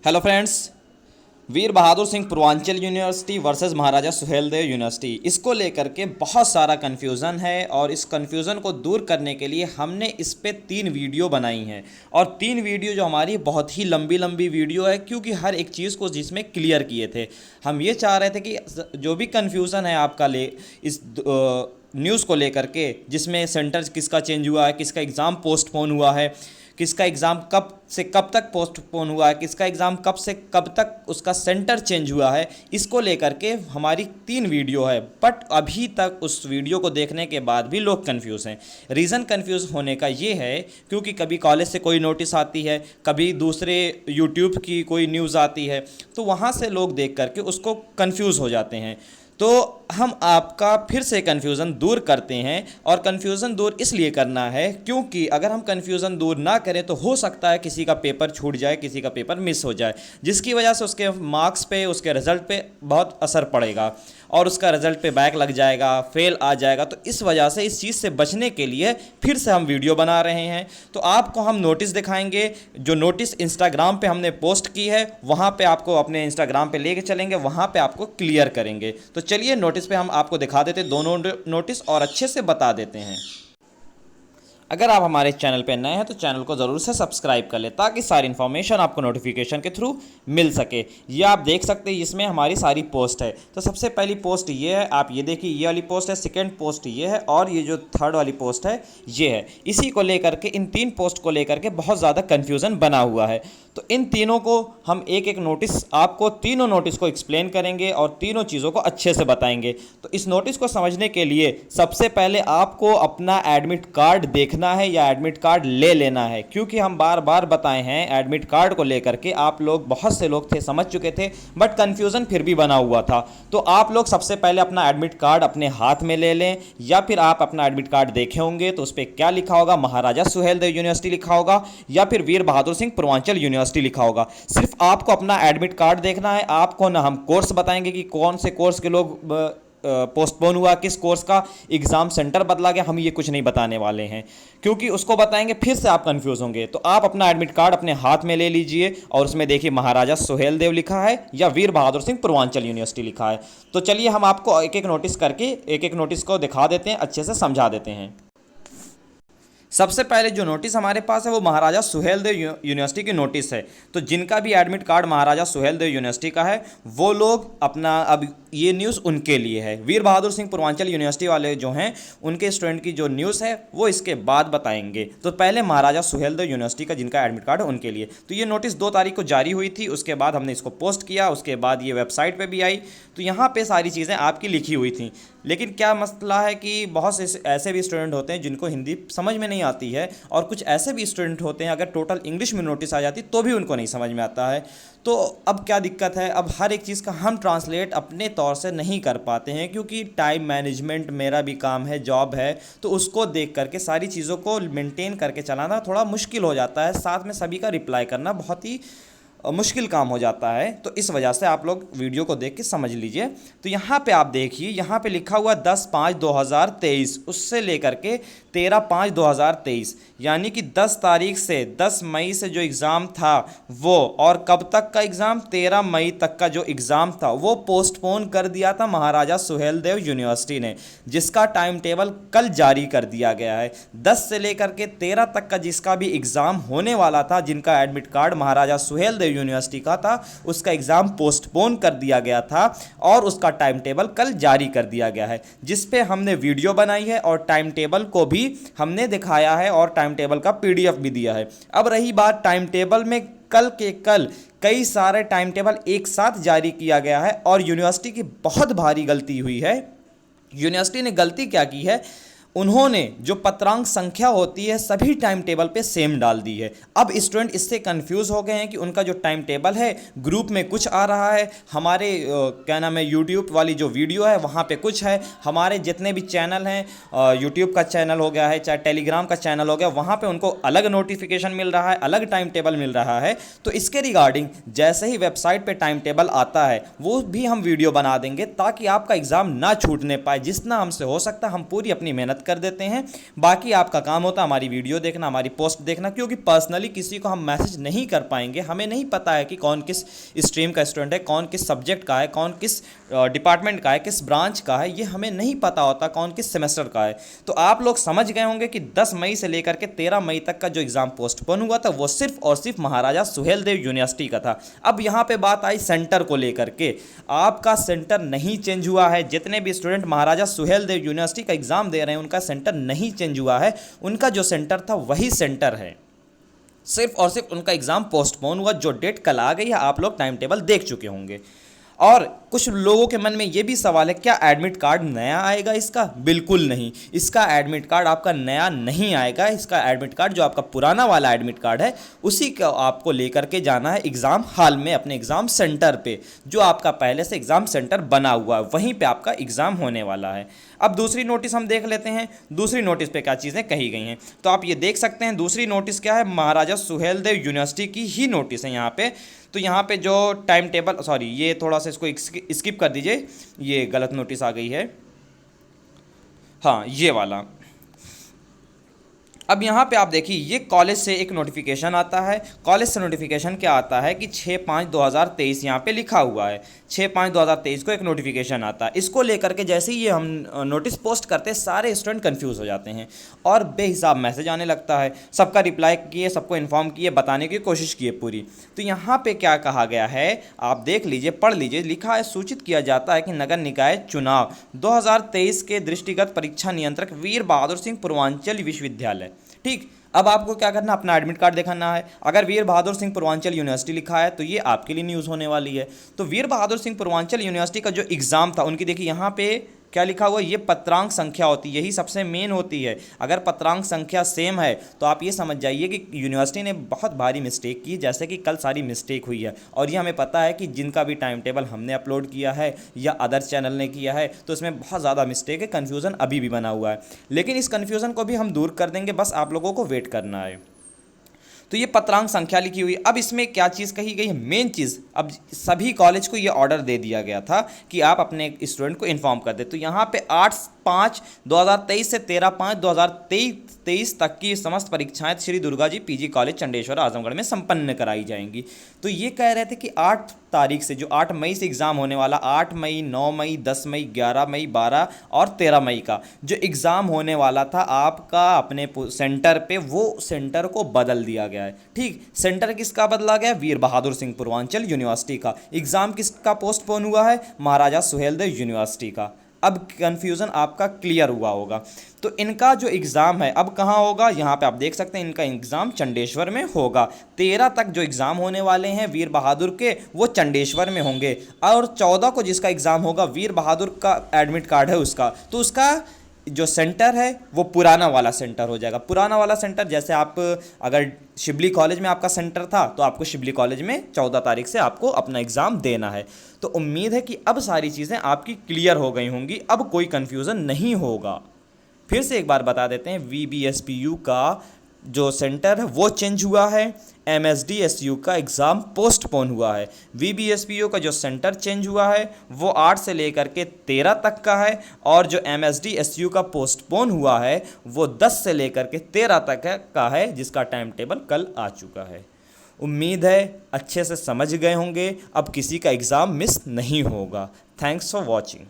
Hello friends. Veer Bahadur Singh Purvanchal university versus Maharaja Suheldev university, इसको लेकर के बहुत सारा कन्फ्यूज़न है और इस कन्फ्यूज़न को दूर करने के लिए हमने इस पे 3 वीडियो बनाई हैं। और 3 वीडियो जो हमारी बहुत ही लंबी लंबी वीडियो है, क्योंकि हर एक चीज़ को जिसमें क्लियर किए थे। हम ये चाह रहे थे कि जो भी कन्फ्यूज़न है आपका इस न्यूज़ को लेकर के, जिसमें सेंटर किसका चेंज हुआ है, किसका एग्ज़ाम पोस्टपोन हुआ है, किसका एग्ज़ाम कब से कब तक पोस्टपोन हुआ है, किसका एग्ज़ाम कब से कब तक उसका सेंटर चेंज हुआ है, इसको लेकर के हमारी 3 वीडियो है। बट अभी तक उस वीडियो को देखने के बाद भी लोग कंफ्यूज हैं। रीज़न कंफ्यूज होने का ये है क्योंकि कभी कॉलेज से कोई नोटिस आती है, कभी दूसरे यूट्यूब की कोई न्यूज़ आती है, तो वहाँ से लोग देख करके उसको कंफ्यूज हो जाते हैं। तो हम आपका फिर से कन्फ्यूज़न दूर करते हैं, और कन्फ्यूज़न दूर इसलिए करना है क्योंकि अगर हम कन्फ्यूज़न दूर ना करें तो हो सकता है किसी का पेपर छूट जाए, किसी का पेपर मिस हो जाए, जिसकी वजह से उसके मार्क्स पे, उसके रिज़ल्ट पे बहुत असर पड़ेगा और उसका रिज़ल्ट पे बैक लग जाएगा, फेल आ जाएगा। तो इस वजह से इस चीज़ से बचने के लिए फिर से हम वीडियो बना रहे हैं। तो आपको हम नोटिस दिखाएंगे, जो नोटिस इंस्टाग्राम पे हमने पोस्ट की है वहाँ पे आपको अपने इंस्टाग्राम पे लेके चलेंगे, वहाँ पे आपको क्लियर करेंगे। तो चलिए नोटिस पे हम आपको दिखा देते दोनों नोटिस और अच्छे से बता देते हैं। अगर आप हमारे चैनल पर नए हैं तो चैनल को ज़रूर से सब्सक्राइब कर लें ताकि सारी इन्फॉर्मेशन आपको नोटिफिकेशन के थ्रू मिल सके। ये आप देख सकते हैं, इसमें हमारी सारी पोस्ट है। तो सबसे पहली पोस्ट ये है, आप ये देखिए, ये वाली पोस्ट है। सेकंड पोस्ट ये है और ये जो थर्ड वाली पोस्ट है ये है। इसी को लेकर के, इन 3 पोस्ट को लेकर के बहुत ज़्यादा कन्फ्यूज़न बना हुआ है। तो इन तीनों को हम एक एक नोटिस, आपको तीनों नोटिस को एक्सप्लेन करेंगे और तीनों चीज़ों को अच्छे से बताएंगे। तो इस नोटिस को समझने के लिए सबसे पहले आपको अपना एडमिट कार्ड देखना है या एडमिट कार्ड ले लेना है, क्योंकि हम बार बार बताए हैं एडमिट कार्ड को लेकर के आप लोग, बहुत से लोग थे समझ चुके थे बट कन्फ्यूज़न फिर भी बना हुआ था। तो आप लोग सबसे पहले अपना एडमिट कार्ड अपने हाथ में ले लें, या फिर आप अपना एडमिट कार्ड देखे होंगे तो उस पर क्या लिखा होगा, महाराजा सुहेलदेव यूनिवर्सिटी लिखा होगा या फिर वीर बहादुर सिंह पूर्वांचल यूनिवर्सिटी लिखा होगा। सिर्फ आपको अपना एडमिट कार्ड देखना है। आपको ना हम कोर्स बताएंगे कि कौन से कोर्स के लोग पोस्टपोन हुआ, किस कोर्स का एग्जाम सेंटर बदला गया, हम ये कुछ नहीं बताने वाले हैं, क्योंकि उसको बताएंगे फिर से आप कंफ्यूज होंगे। तो आप अपना एडमिट कार्ड अपने हाथ में ले लीजिए और उसमें देखिए महाराजा सुहेलदेव लिखा है या वीर बहादुर सिंह पूर्वांचल यूनिवर्सिटी लिखा है। तो चलिए हम आपको एक एक नोटिस करके, एक एक नोटिस को दिखा देते हैं, अच्छे से समझा देते हैं। सबसे पहले जो नोटिस हमारे पास है वो महाराजा सुहेलदेव यूनिवर्सिटी की नोटिस है। तो जिनका भी एडमिट कार्ड महाराजा सुहेलदेव यूनिवर्सिटी का है वो लोग अपना, अब ये न्यूज़ उनके लिए है। वीर बहादुर सिंह पूर्वांचल यूनिवर्सिटी वाले जो हैं उनके स्टूडेंट की जो न्यूज़ है वो इसके बाद बताएंगे। तो पहले महाराजा सुहेलदेव यूनिवर्सिटी का जिनका एडमिट कार्ड है उनके लिए। तो ये नोटिस 2 तारीख को जारी हुई थी, उसके बाद हमने इसको पोस्ट किया, उसके बाद ये वेबसाइट पर भी आई। तो यहाँ पर सारी चीज़ें आपकी लिखी हुई थी। लेकिन क्या मसला है कि बहुत से ऐसे भी स्टूडेंट होते हैं जिनको हिंदी समझ में नहीं आती है, और कुछ ऐसे भी स्टूडेंट होते हैं अगर टोटल इंग्लिश में नोटिस आ जाती तो भी उनको नहीं समझ में आता है। तो अब क्या दिक्कत है, अब हर एक चीज़ का हम ट्रांसलेट अपने तौर से नहीं कर पाते हैं, क्योंकि टाइम मैनेजमेंट मेरा भी काम है, जॉब है, तो उसको देख करके सारी चीज़ों को मेंटेन करके चलाना थोड़ा मुश्किल हो जाता है। साथ में सभी का रिप्लाई करना बहुत ही मुश्किल काम हो जाता है। तो इस वजह से आप लोग वीडियो को देख के समझ लीजिए। तो यहाँ पे आप देखिए, यहाँ पे लिखा हुआ 10/5/2023, उससे लेकर के 13/5/2023, यानी कि 10 तारीख से 10 मई से जो एग्ज़ाम था वो, और कब तक का एग्ज़ाम, 13 मई तक का जो एग्ज़ाम था वो पोस्टपोन कर दिया था महाराजा सुहेलदेव यूनिवर्सिटी ने, जिसका टाइम टेबल कल जारी कर दिया गया है। 10 से लेकर के 13 तक का जिसका भी एग्ज़ाम होने वाला था, जिनका एडमिट कार्ड महाराजा सुहेलदेव यूनिवर्सिटी का था, उसका एग्जाम पोस्टपोन कर दिया गया था और उसका टाइम टेबल कल जारी कर दिया गया है, जिस पे हमने वीडियो बनाई है और टाइम टेबल को भी हमने दिखाया है और टाइम टेबल का पीडीएफ भी दिया है। अब रही बात टाइम टेबल में, कल के कल कई सारे टाइम टेबल एक साथ जारी किया गया है और यूनिवर्सिटी की बहुत भारी गलती हुई है। यूनिवर्सिटी ने गलती क्या की है, उन्होंने जो पत्रांक संख्या होती है सभी टाइम टेबल पे सेम डाल दी है। अब स्टूडेंट इससे कंफ्यूज हो गए हैं कि उनका जो टाइम टेबल है ग्रुप में कुछ आ रहा है, हमारे क्या नाम है, यूट्यूब वाली जो वीडियो है वहाँ पे कुछ है, हमारे जितने भी चैनल हैं, यूट्यूब का चैनल हो गया है, चाहे टेलीग्राम का चैनल हो गया, वहाँ पे उनको अलग नोटिफिकेशन मिल रहा है, अलग टाइम टेबल मिल रहा है। तो इसके रिगार्डिंग जैसे ही वेबसाइट पर टाइम टेबल आता है वो भी हम वीडियो बना देंगे ताकि आपका एग्ज़ाम ना छूटने पाए। जितना हमसे हो सकता है हम पूरी अपनी मेहनत मदद कर देते हैं। बाकी आपका काम होता है हमारी वीडियो देखना, हमारी पोस्ट देखना, क्योंकि पर्सनली किसी को हम मैसेज नहीं कर पाएंगे। हमें नहीं पता है कि कौन किस स्ट्रीम का स्टूडेंट है, कौन किस सब्जेक्ट का है, कौन किस डिपार्टमेंट का है, किस ब्रांच का है, ये हमें नहीं पता होता, कौन किस सेमेस्टर का है। तो आप लोग समझ गए होंगे कि 10 मई से लेकर के 13 मई तक का जो एग्ज़ाम पोस्टपोन हुआ था वो सिर्फ और सिर्फ महाराजा सुहेलदेव यूनिवर्सिटी का था। अब यहाँ पे बात आई सेंटर को लेकर के। आपका सेंटर नहीं चेंज हुआ है। जितने भी स्टूडेंट महाराजा सुहेलदेव यूनिवर्सिटी का एग्ज़ाम दे रहे हैं उनका सेंटर नहीं चेंज हुआ है। उनका जो सेंटर था वही सेंटर है, सिर्फ और सिर्फ उनका एग्ज़ाम पोस्टपोन हुआ। जो डेट कल आ गई है, आप लोग टाइम टेबल देख चुके होंगे। और कुछ लोगों के मन में ये भी सवाल है, क्या एडमिट कार्ड नया आएगा इसका? बिल्कुल नहीं, इसका एडमिट कार्ड आपका नया नहीं आएगा। इसका एडमिट कार्ड जो आपका पुराना वाला एडमिट कार्ड है उसी को आपको लेकर के जाना है एग्ज़ाम हॉल में, अपने एग्ज़ाम सेंटर पे, जो आपका पहले से एग्ज़ाम सेंटर बना हुआ है, वहीं पे आपका एग्ज़ाम होने वाला है। अब दूसरी नोटिस हम देख लेते हैं, दूसरी नोटिस पे क्या चीज़ें कही गई हैं। तो आप ये देख सकते हैं दूसरी नोटिस क्या है, महाराजा सुहेलदेव यूनिवर्सिटी की ही नोटिस है यहाँ पे। तो यहाँ पे जो टाइम टेबल, सॉरी ये थोड़ा सा इसको स्किप कर दीजिए, ये गलत नोटिस आ गई है, हाँ ये वाला। अब यहाँ पे आप देखिए, ये कॉलेज से एक नोटिफिकेशन आता है। कॉलेज से नोटिफिकेशन क्या आता है कि 6/5/2023 यहाँ पे लिखा हुआ है, 6/5/2023 को एक नोटिफिकेशन आता है। इसको लेकर के जैसे ही ये हम नोटिस पोस्ट करते हैं सारे स्टूडेंट कंफ्यूज हो जाते हैं और बेहिसाब मैसेज आने लगता है। सबका रिप्लाई किए, सबको इन्फॉर्म किए, बताने की कोशिश की पूरी। तो यहाँ पे क्या कहा गया है आप देख लीजिए, पढ़ लीजिए। लिखा है, सूचित किया जाता है कि नगर निकाय चुनाव 2023 के दृष्टिगत परीक्षा नियंत्रक वीर बहादुर सिंह पूर्वांचल विश्वविद्यालय, ठीक। अब आपको क्या करना, अपना एडमिट कार्ड दिखाना है। अगर वीर बहादुर सिंह पूर्वांचल यूनिवर्सिटी लिखा है तो ये आपके लिए न्यूज़ होने वाली है। तो वीर बहादुर सिंह पूर्वांचल यूनिवर्सिटी का जो एग्ज़ाम था उनकी देखिए यहाँ पे क्या लिखा हुआ है, ये पत्रांक संख्या होती है, यही सबसे मेन होती है। अगर पत्रांक संख्या सेम है तो आप ये समझ जाइए कि यूनिवर्सिटी ने बहुत भारी मिस्टेक की, जैसे कि कल सारी मिस्टेक हुई है। और ये हमें पता है कि जिनका भी टाइम टेबल हमने अपलोड किया है या अदर चैनल ने किया है तो इसमें बहुत ज़्यादा मिस्टेक है, कन्फ्यूज़न अभी भी बना हुआ है। लेकिन इस कन्फ्यूज़न को भी हम दूर कर देंगे, बस आप लोगों को वेट करना है। तो ये पत्रांक संख्या लिखी हुई। अब इसमें क्या चीज़ कही गई है, मेन चीज़, अब सभी कॉलेज को ये ऑर्डर दे दिया गया था कि आप अपने स्टूडेंट को इन्फॉर्म कर दे। तो यहाँ पे 8/5/2023 से 13/5/2023 तक की समस्त परीक्षाएं श्री दुर्गा जी पीजी कॉलेज चंडेश्वर आजमगढ़ में संपन्न कराई जाएंगी। तो ये कह रहे थे कि 8 तारीख से, जो 8 मई से एग्ज़ाम होने वाला, 8 मई, 9 मई, 10 मई, 11 मई, 12 और 13 मई का जो एग्ज़ाम होने वाला था आपका अपने सेंटर पे, वो सेंटर को बदल दिया गया है। ठीक, सेंटर किसका बदला गया? वीर बहादुर सिंह पूर्वांचल यूनिवर्सिटी का। एग्ज़ाम किसका पोस्टपोन हुआ है? महाराजा सुहेलदेव यूनिवर्सिटी का। अब कन्फ्यूज़न आपका क्लियर हुआ होगा। तो इनका जो एग्ज़ाम है अब कहाँ होगा, यहाँ पे आप देख सकते हैं इनका एग्ज़ाम चंडेश्वर में होगा। 13 तक जो एग्ज़ाम होने वाले हैं वीर बहादुर के, वो चंडेश्वर में होंगे। और 14 को जिसका एग्ज़ाम होगा, वीर बहादुर का एडमिट कार्ड है उसका, तो उसका जो सेंटर है वो पुराना वाला सेंटर हो जाएगा। पुराना वाला सेंटर, जैसे आप अगर शिबली कॉलेज में आपका सेंटर था तो आपको शिबली कॉलेज में 14 तारीख से आपको अपना एग्ज़ाम देना है। तो उम्मीद है कि अब सारी चीज़ें आपकी क्लियर हो गई होंगी, अब कोई कन्फ्यूज़न नहीं होगा। फिर से एक बार बता देते हैं, VBSPU का जो सेंटर है वो चेंज हुआ है, MSDSU का एग्ज़ाम पोस्टपोन हुआ है। VBSPU का जो सेंटर चेंज हुआ है वो 8 से लेकर के 13 तक का है, और जो MSDSU का पोस्टपोन हुआ है वो 10 से लेकर के 13 तक का है, जिसका टाइम टेबल कल आ चुका है। उम्मीद है अच्छे से समझ गए होंगे, अब किसी का एग्ज़ाम मिस नहीं होगा। Thanks for watching.